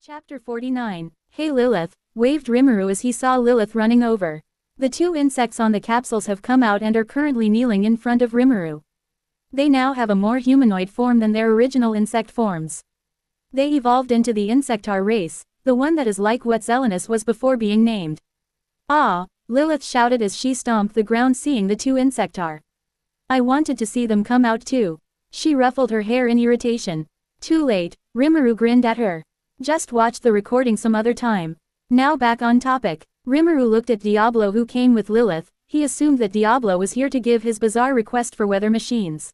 Chapter 49. Hey Lilith, waved Rimuru as he saw Lilith running over. The two insects on the capsules have come out and are currently kneeling in front of Rimuru. They now have a more humanoid form than their original insect forms. They evolved into the Insectar race, the one that is like what Zelenus was before being named. Ah, Lilith shouted as she stomped the ground seeing the two Insectar. I wanted to see them come out too. She ruffled her hair in irritation. Too late, Rimuru grinned at her. Just watch the recording some other time. Now back on topic. Rimuru looked at Diablo who came with Lilith. He assumed that Diablo was here to give his bizarre request for weather machines.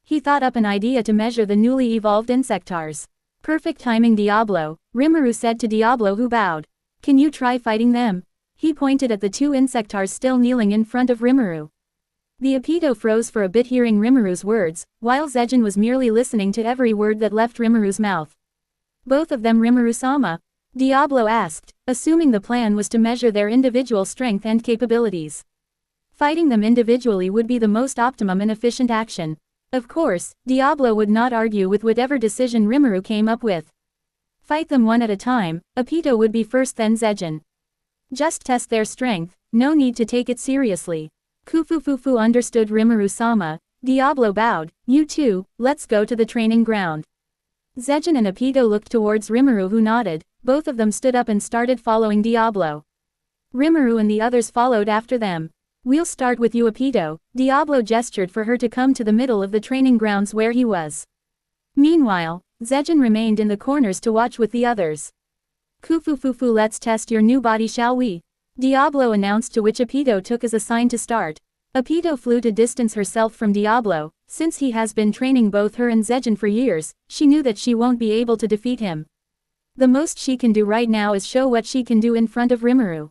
He thought up an idea to measure the newly evolved Insectars. Perfect timing Diablo, Rimuru said to Diablo who bowed. Can you try fighting them? He pointed at the two Insectars still kneeling in front of Rimuru. The Apito froze for a bit hearing Rimuru's words, while Zejin was merely listening to every word that left Rimuru's mouth. Both of them Rimuru-sama? Diablo asked, assuming the plan was to measure their individual strength and capabilities. Fighting them individually would be the most optimum and efficient action. Of course, Diablo would not argue with whatever decision Rimuru came up with. Fight them one at a time, Apito would be first then Zejin. Just test their strength, no need to take it seriously. Kufufufu understood Rimuru-sama. Diablo bowed, you too, let's go to the training ground. Zejin and Apito looked towards Rimuru who nodded. Both of them stood up and started following Diablo. Rimuru and the others followed after them. We'll start with you Apito. Diablo gestured for her to come to the middle of the training grounds where he was. Meanwhile, Zejin remained in the corners to watch with the others. Kufufufu, let's test your new body shall we? Diablo announced, to which Apito took as a sign to start. Apito flew to distance herself from Diablo. Since he has been training both her and Zejin for years, she knew that she won't be able to defeat him. The most she can do right now is show what she can do in front of Rimuru.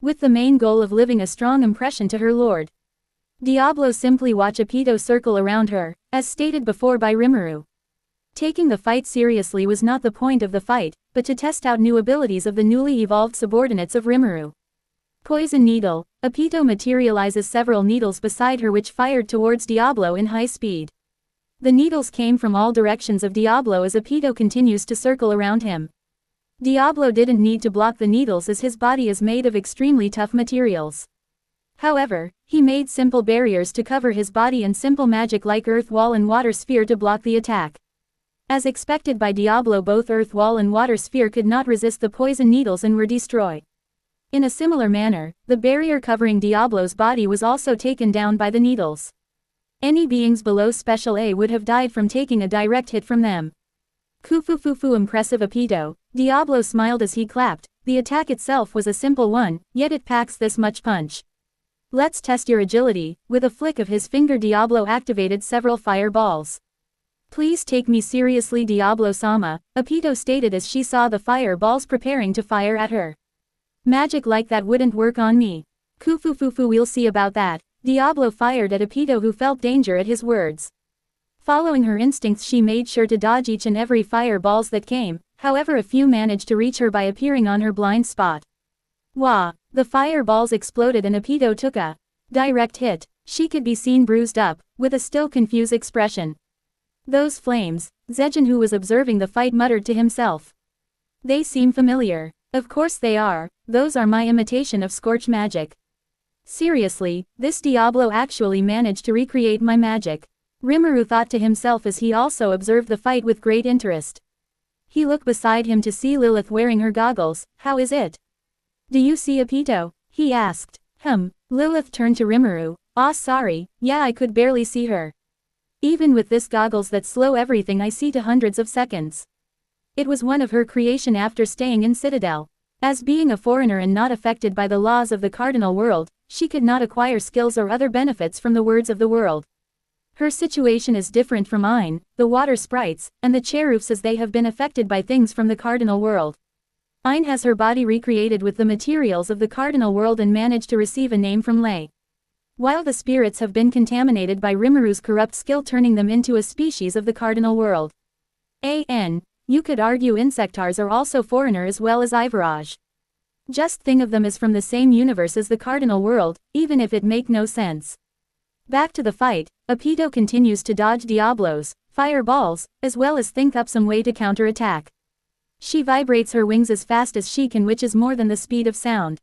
With the main goal of leaving a strong impression to her lord. Diablo simply watched Apito circle around her, as stated before by Rimuru. Taking the fight seriously was not the point of the fight, but to test out new abilities of the newly evolved subordinates of Rimuru. Poison Needle. Apito materializes several needles beside her which fired towards Diablo in high speed. The needles came from all directions of Diablo as Apito continues to circle around him. Diablo didn't need to block the needles as his body is made of extremely tough materials. However, he made simple barriers to cover his body and simple magic like Earth Wall and Water Sphere to block the attack. As expected by Diablo, both Earth Wall and Water Sphere could not resist the poison needles and were destroyed. In a similar manner, the barrier covering Diablo's body was also taken down by the needles. Any beings below Special A would have died from taking a direct hit from them. Kufufufu, impressive Apito. Diablo smiled as he clapped. The attack itself was a simple one, yet it packs this much punch. Let's test your agility. With a flick of his finger, Diablo activated several fireballs. Please take me seriously Diablo-sama, Apito stated as she saw the fireballs preparing to fire at her. Magic like that wouldn't work on me. Kufufufu, we'll see about that. Diablo fired at Apito who felt danger at his words. Following her instincts, she made sure to dodge each and every fireballs that came, however a few managed to reach her by appearing on her blind spot. Wah! The fireballs exploded and Apito took a direct hit. She could be seen bruised up, with a still confused expression. Those flames, Zejin who was observing the fight muttered to himself. They seem familiar. Of course they are, those are my imitation of scorch magic. Seriously, this Diablo actually managed to recreate my magic. Rimuru thought to himself as he also observed the fight with great interest. He looked beside him to see Lilith wearing her goggles. How is it? Do you see Apito? He asked. Lilith turned to Rimuru. Ah, sorry, yeah, I could barely see her. Even with this goggles that slow everything I see to hundreds of seconds. It was one of her creation after staying in Citadel. As being a foreigner and not affected by the laws of the cardinal world, she could not acquire skills or other benefits from the words of the world. Her situation is different from mine, the water sprites, and the cherubs as they have been affected by things from the cardinal world. Aine has her body recreated with the materials of the cardinal world and managed to receive a name from Lei. While the spirits have been contaminated by Rimuru's corrupt skill, turning them into a species of the cardinal world. You could argue Insectars are also foreigner as well as Ivorage. Just think of them as from the same universe as the cardinal world, even if it make no sense. Back to the fight, Apito continues to dodge Diablo's fireballs, as well as think up some way to counterattack. She vibrates her wings as fast as she can, which is more than the speed of sound.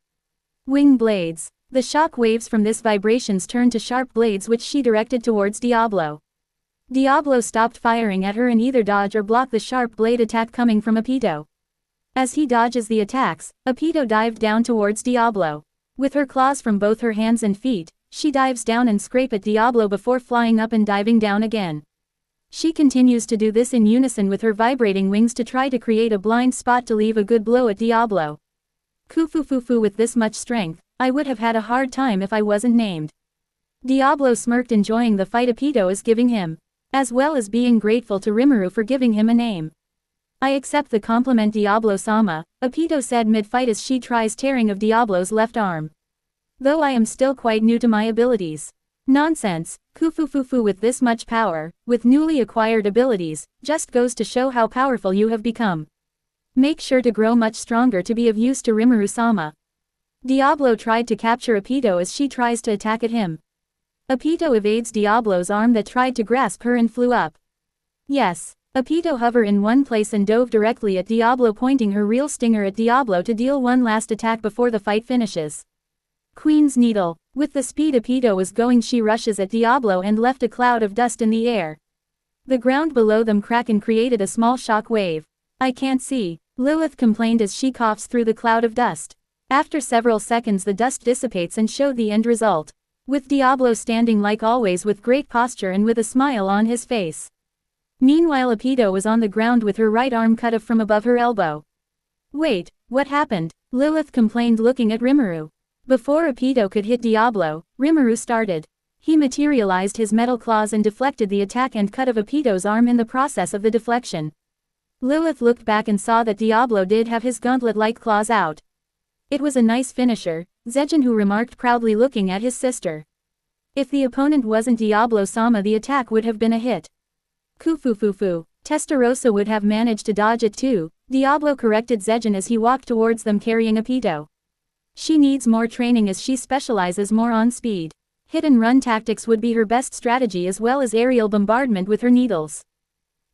Wing blades. The shock waves from this vibrations turned to sharp blades which she directed towards Diablo. Diablo stopped firing at her and either dodge or block the sharp blade attack coming from Apito. As he dodges the attacks, Apito dived down towards Diablo. With her claws from both her hands and feet, she dives down and scrape at Diablo before flying up and diving down again. She continues to do this in unison with her vibrating wings to try to create a blind spot to leave a good blow at Diablo. Kufufufu, with this much strength, I would have had a hard time if I wasn't named. Diablo smirked, enjoying the fight Apito is giving him, as well as being grateful to Rimuru for giving him a name. I accept the compliment, Diablo-sama, Apito said mid-fight as she tries tearing of Diablo's left arm. Though I am still quite new to my abilities. Nonsense, Kufufufu, with this much power, with newly acquired abilities, just goes to show how powerful you have become. Make sure to grow much stronger to be of use to Rimuru-sama. Diablo tried to capture Apito as she tries to attack at him. Apito evades Diablo's arm that tried to grasp her and flew up. Yes, Apito hovered in one place and dove directly at Diablo, pointing her real stinger at Diablo to deal one last attack before the fight finishes. Queen's Needle. With the speed Apito was going, she rushes at Diablo and left a cloud of dust in the air. The ground below them cracked and created a small shock wave. I can't see, Lilith complained as she coughs through the cloud of dust. After several seconds the dust dissipates and showed the end result. With Diablo standing like always with great posture and with a smile on his face. Meanwhile Apito was on the ground with her right arm cut off from above her elbow. Wait, what happened? Lilith complained, looking at Rimuru. Before Apito could hit Diablo, Rimuru started. He materialized his metal claws and deflected the attack and cut of Apito's arm in the process of the deflection. Lilith looked back and saw that Diablo did have his gauntlet-like claws out. It was a nice finisher, Zejin who remarked proudly, looking at his sister. If the opponent wasn't Diablo-sama, the attack would have been a hit. Kufufufu. Testarossa would have managed to dodge it too, Diablo corrected Zejin as he walked towards them carrying Apito. She needs more training as she specializes more on speed. Hit and run tactics would be her best strategy, as well as aerial bombardment with her needles.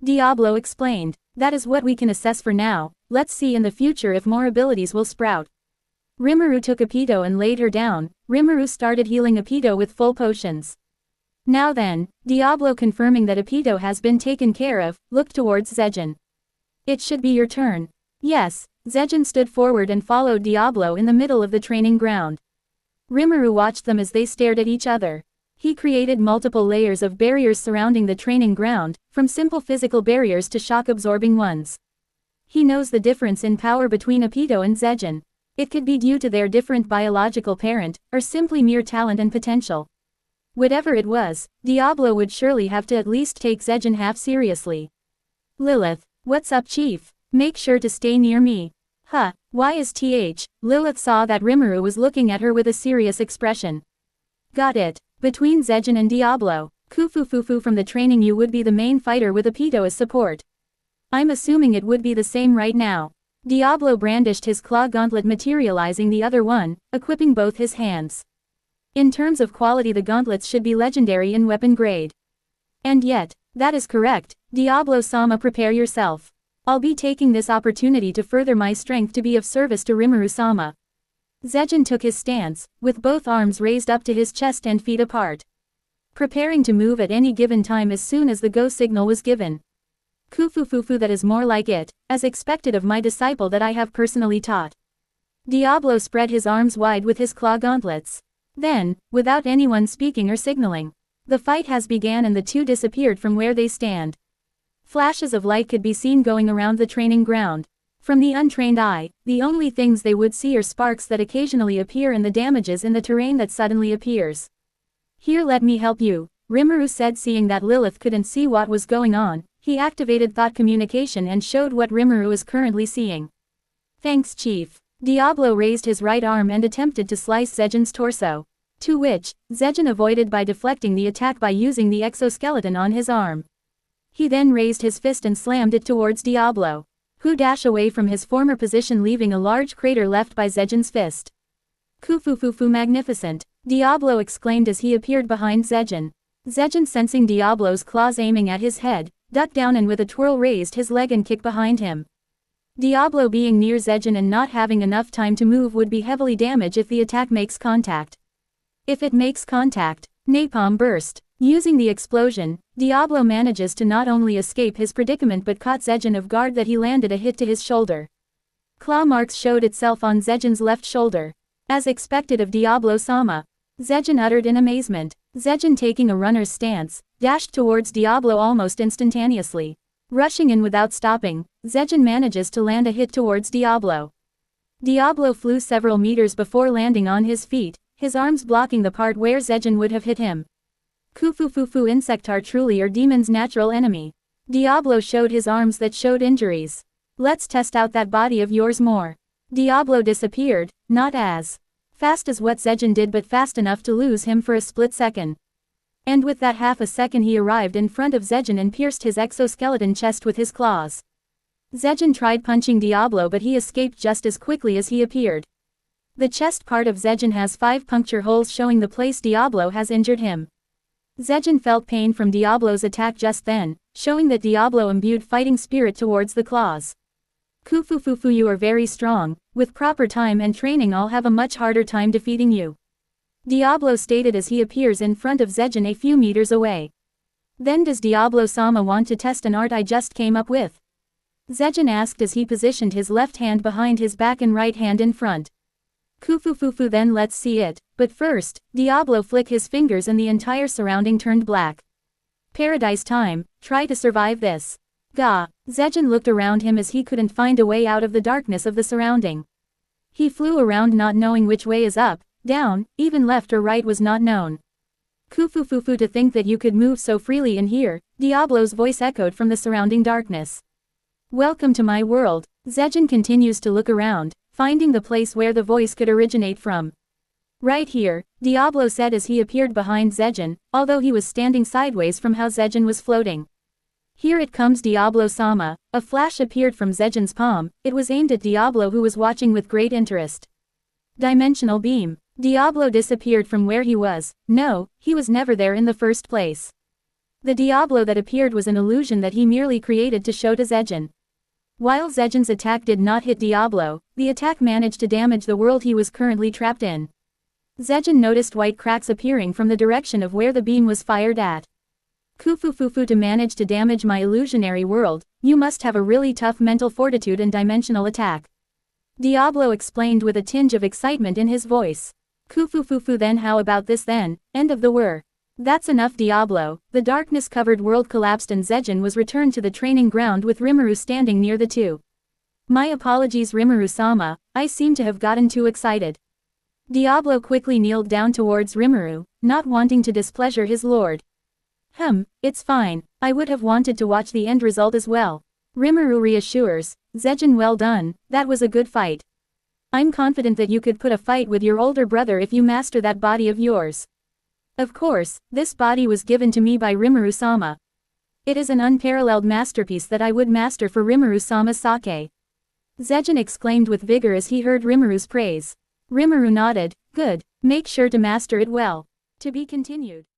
Diablo explained. That is what we can assess for now, let's see in the future if more abilities will sprout. Rimuru took Apito and laid her down. Rimuru started healing Apito with full potions. Now then, Diablo, confirming that Apito has been taken care of, looked towards Zejin. It should be your turn. Yes, Zejin stood forward and followed Diablo in the middle of the training ground. Rimuru watched them as they stared at each other. He created multiple layers of barriers surrounding the training ground, from simple physical barriers to shock-absorbing ones. He knows the difference in power between Apito and Zejin. It could be due to their different biological parent, or simply mere talent and potential. Whatever it was, Diablo would surely have to at least take Zejin half seriously. Lilith. What's up, Chief? Make sure to stay near me. Huh, why is th? Lilith saw that Rimuru was looking at her with a serious expression. Got it. Between Zejin and Diablo, Kufufufu from the training, you would be the main fighter with Apito as support. I'm assuming it would be the same right now. Diablo brandished his claw gauntlet, materializing the other one, equipping both his hands. In terms of quality, the gauntlets should be legendary in weapon grade. And yet, that is correct, Diablo-sama, prepare yourself. I'll be taking this opportunity to further my strength to be of service to Rimuru-sama. Zejin took his stance, with both arms raised up to his chest and feet apart. Preparing to move at any given time as soon as the go signal was given. Kufufufu, that is more like it, as expected of my disciple that I have personally taught. Diablo spread his arms wide with his claw gauntlets. Then, without anyone speaking or signaling, the fight has began and the two disappeared from where they stand. Flashes of light could be seen going around the training ground. From the untrained eye, the only things they would see are sparks that occasionally appear and the damages in the terrain that suddenly appears. Here, let me help you, Rimuru said, seeing that Lilith couldn't see what was going on. He activated thought communication and showed what Rimuru is currently seeing. Thanks, Chief. Diablo raised his right arm and attempted to slice Zejin's torso. To which, Zejin avoided by deflecting the attack by using the exoskeleton on his arm. He then raised his fist and slammed it towards Diablo, who dashed away from his former position, leaving a large crater left by Zejin's fist. Kufufufu, magnificent, Diablo exclaimed as he appeared behind Zejin. Zejin, sensing Diablo's claws aiming at his head, ducked down and with a twirl raised his leg and kicked behind him. Diablo being near Zejin and not having enough time to move would be heavily damaged if the attack makes contact. If it makes contact, napalm burst. Using the explosion, Diablo manages to not only escape his predicament but caught Zejin off guard that he landed a hit to his shoulder. Claw marks showed itself on Zejin's left shoulder. As expected of Diablo-sama, Zejin uttered in amazement. Zejin, taking a runner's stance, dashed towards Diablo almost instantaneously. Rushing in without stopping, Zejin manages to land a hit towards Diablo. Diablo flew several meters before landing on his feet, his arms blocking the part where Zejin would have hit him. Kufufufu insect are truly your demon's natural enemy. Diablo showed his arms that showed injuries. Let's test out that body of yours more. Diablo disappeared, not as fast as what Zejin did but fast enough to lose him for a split second. And with that half a second he arrived in front of Zejin and pierced his exoskeleton chest with his claws. Zejin tried punching Diablo but he escaped just as quickly as he appeared. The chest part of Zejin has 5 puncture holes showing the place Diablo has injured him. Zejin felt pain from Diablo's attack just then, showing that Diablo imbued fighting spirit towards the claws. Kufufufu, you are very strong, with proper time and training I'll have a much harder time defeating you. Diablo stated as he appears in front of Zejin a few meters away. Then does Diablo-sama want to test an art I just came up with? Zejin asked as he positioned his left hand behind his back and right hand in front. Kufufufu, then let's see it, but first, Diablo flicked his fingers and the entire surrounding turned black. Paradise time, try to survive this. Gah! Zejin looked around him as he couldn't find a way out of the darkness of the surrounding. He flew around not knowing which way is up, down, even left or right was not known. Kufufufu, to think that you could move so freely in here, Diablo's voice echoed from the surrounding darkness. Welcome to my world. Zejin continues to look around, finding the place where the voice could originate from. Right here, Diablo said as he appeared behind Zejin, although he was standing sideways from how Zejin was floating. Here it comes, Diablo-sama. A flash appeared from Zejin's palm, it was aimed at Diablo who was watching with great interest. Dimensional beam. Diablo disappeared from where he was. No, he was never there in the first place. The Diablo that appeared was an illusion that he merely created to show to Zejin. While Zejin's attack did not hit Diablo, the attack managed to damage the world he was currently trapped in. Zejin noticed white cracks appearing from the direction of where the beam was fired at. Kufufufu, to manage to damage my illusionary world, you must have a really tough mental fortitude and dimensional attack. Diablo explained with a tinge of excitement in his voice. Kufufufu, then how about this then, end of the war. That's enough, Diablo. The darkness-covered world collapsed and Zejin was returned to the training ground with Rimuru standing near the two. My apologies, Rimuru-sama, I seem to have gotten too excited. Diablo quickly kneeled down towards Rimuru, not wanting to displeasure his lord. It's fine, I would have wanted to watch the end result as well. Rimuru reassures, Zejin, well done, that was a good fight. I'm confident that you could put a fight with your older brother if you master that body of yours. Of course, this body was given to me by Rimuru-sama. It is an unparalleled masterpiece that I would master for Rimuru-sama's sake. Zejin exclaimed with vigor as he heard Rimuru's praise. Rimuru nodded, good, make sure to master it well. To be continued.